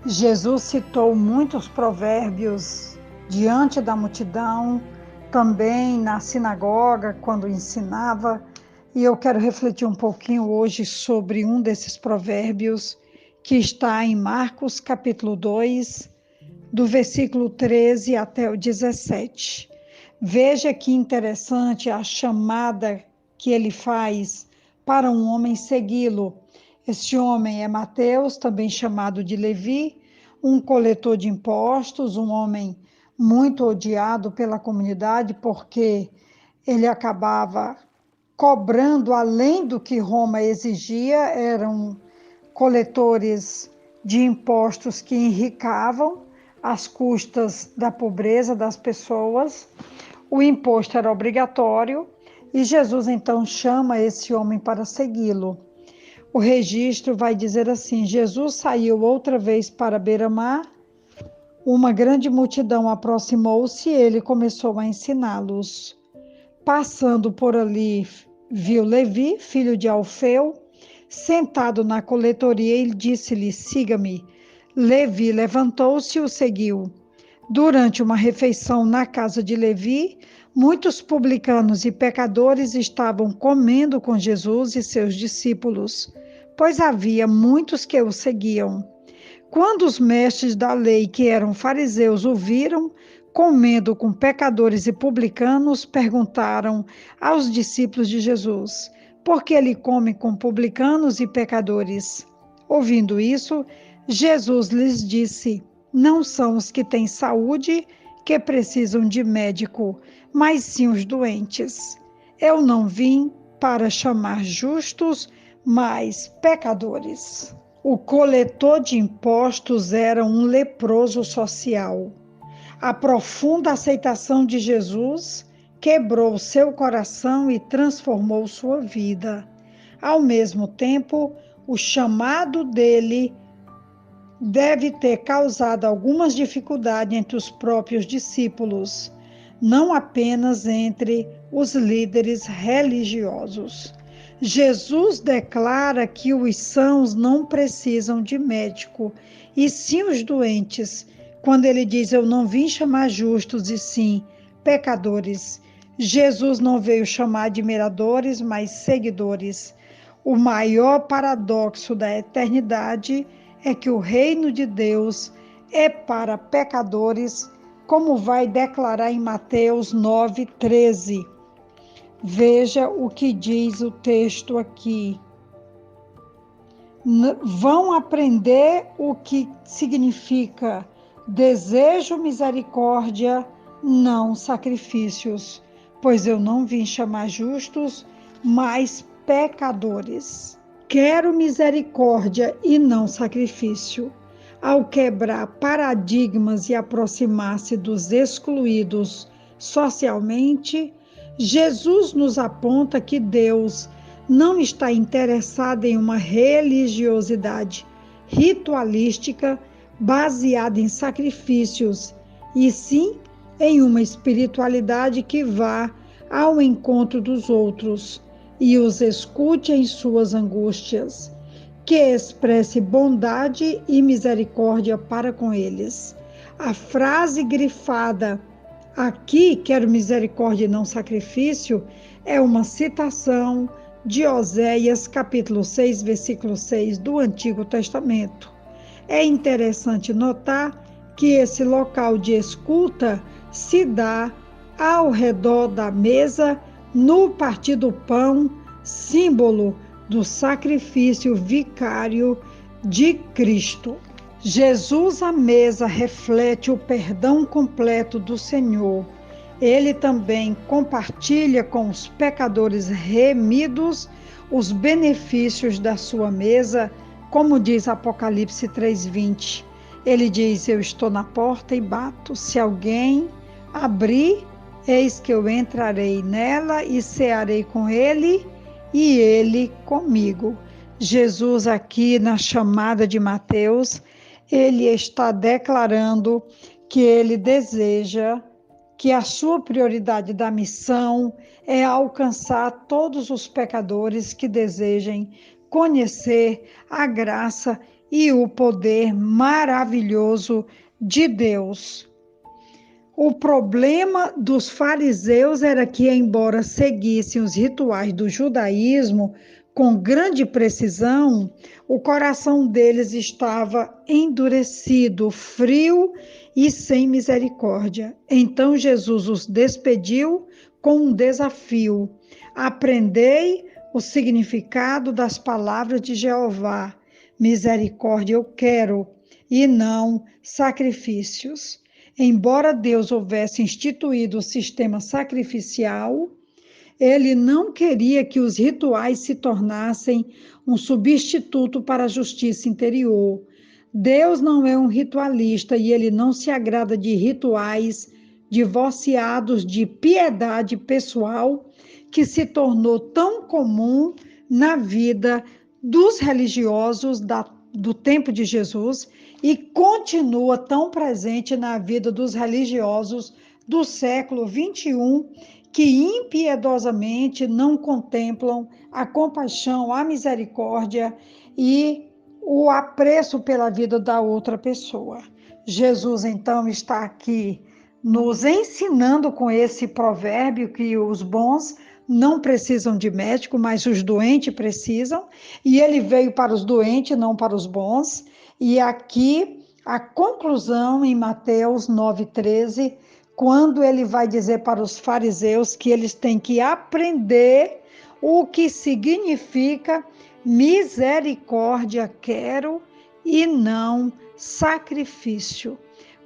Jesus citou muitos provérbios diante da multidão, também na sinagoga, quando ensinava, e eu quero refletir um pouquinho hoje sobre um desses provérbios, que está em Marcos, capítulo 2, do versículo 13 até o 17. Veja que interessante a chamada que ele faz para um homem segui-lo. Este homem é Mateus, também chamado de Levi, um coletor de impostos, um homem muito odiado pela comunidade, porque ele acabava cobrando além do que Roma exigia, eram coletores de impostos que enricavam às custas da pobreza das pessoas. O imposto era obrigatório e Jesus então chama esse homem para segui-lo. O registro vai dizer assim: Jesus saiu outra vez para a beira-mar, uma grande multidão aproximou-se e ele começou a ensiná-los. Passando por ali, viu Levi, filho de Alfeu, sentado na coletoria e disse-lhe: siga-me. Levi levantou-se e o seguiu. Durante uma refeição na casa de Levi, muitos publicanos e pecadores estavam comendo com Jesus e seus discípulos, pois havia muitos que o seguiam. Quando os mestres da lei, que eram fariseus, o viram comendo com pecadores e publicanos, perguntaram aos discípulos de Jesus: por que ele come com publicanos e pecadores? Ouvindo isso, Jesus lhes disse: não são os que têm saúde que precisam de médico, mas sim os doentes. Eu não vim para chamar justos, mas pecadores. O coletor de impostos era um leproso social. A profunda aceitação de Jesus quebrou seu coração e transformou sua vida. Ao mesmo tempo, o chamado dele deve ter causado algumas dificuldades entre os próprios discípulos, não apenas entre os líderes religiosos. Jesus declara que os sãos não precisam de médico, e sim os doentes, quando ele diz: eu não vim chamar justos, e sim pecadores. Jesus não veio chamar admiradores, mas seguidores. O maior paradoxo da eternidade é que o reino de Deus é para pecadores, como vai declarar em Mateus 9:13. Veja o que diz o texto aqui. Vão aprender o que significa desejo misericórdia, não sacrifícios, pois eu não vim chamar justos, mas pecadores. Quero misericórdia e não sacrifício. Ao quebrar paradigmas e aproximar-se dos excluídos socialmente, Jesus nos aponta que Deus não está interessado em uma religiosidade ritualística baseada em sacrifícios, e sim em uma espiritualidade que vá ao encontro dos outros e os escute em suas angústias, que expresse bondade e misericórdia para com eles. A frase grifada aqui, quero misericórdia e não sacrifício, é uma citação de Oséias, capítulo 6, versículo 6 do Antigo Testamento. É interessante notar que esse local de escuta se dá ao redor da mesa, no partir do pão, símbolo do sacrifício vicário de Cristo. Jesus à mesa reflete o perdão completo do Senhor. Ele também compartilha com os pecadores remidos os benefícios da sua mesa, como diz Apocalipse 3:20. Ele diz: eu estou na porta e bato. Se alguém abrir, eis que eu entrarei nela e cearei com ele e ele comigo. Jesus aqui na chamada de Mateus, ele está declarando que ele deseja que a sua prioridade da missão é alcançar todos os pecadores que desejem conhecer a graça e o poder maravilhoso de Deus. O problema dos fariseus era que, embora seguissem os rituais do judaísmo com grande precisão, o coração deles estava endurecido, frio e sem misericórdia. Então Jesus os despediu com um desafio: aprendei o significado das palavras de Jeová. Misericórdia eu quero e não sacrifícios. Embora Deus houvesse instituído o sistema sacrificial, ele não queria que os rituais se tornassem um substituto para a justiça interior. Deus não é um ritualista e ele não se agrada de rituais divorciados de piedade pessoal que se tornou tão comum na vida dos religiosos do tempo de Jesus e continua tão presente na vida dos religiosos do século XXI, que impiedosamente não contemplam a compaixão, a misericórdia e o apreço pela vida da outra pessoa. Jesus, então, está aqui nos ensinando com esse provérbio que os bons não precisam de médico, mas os doentes precisam, e ele veio para os doentes, não para os bons. E aqui a conclusão em Mateus 9,13, quando ele vai dizer para os fariseus que eles têm que aprender o que significa misericórdia quero e não sacrifício,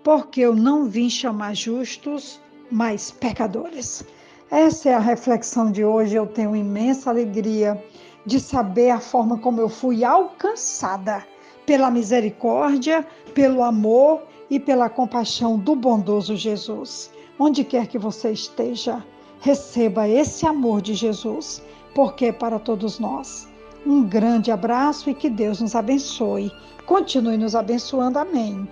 porque eu não vim chamar justos, mas pecadores. Essa é a reflexão de hoje. Eu tenho imensa alegria de saber a forma como eu fui alcançada pela misericórdia, pelo amor e pela compaixão do bondoso Jesus. Onde quer que você esteja, receba esse amor de Jesus, porque é para todos nós. Um grande abraço e que Deus nos abençoe. Continue nos abençoando. Amém.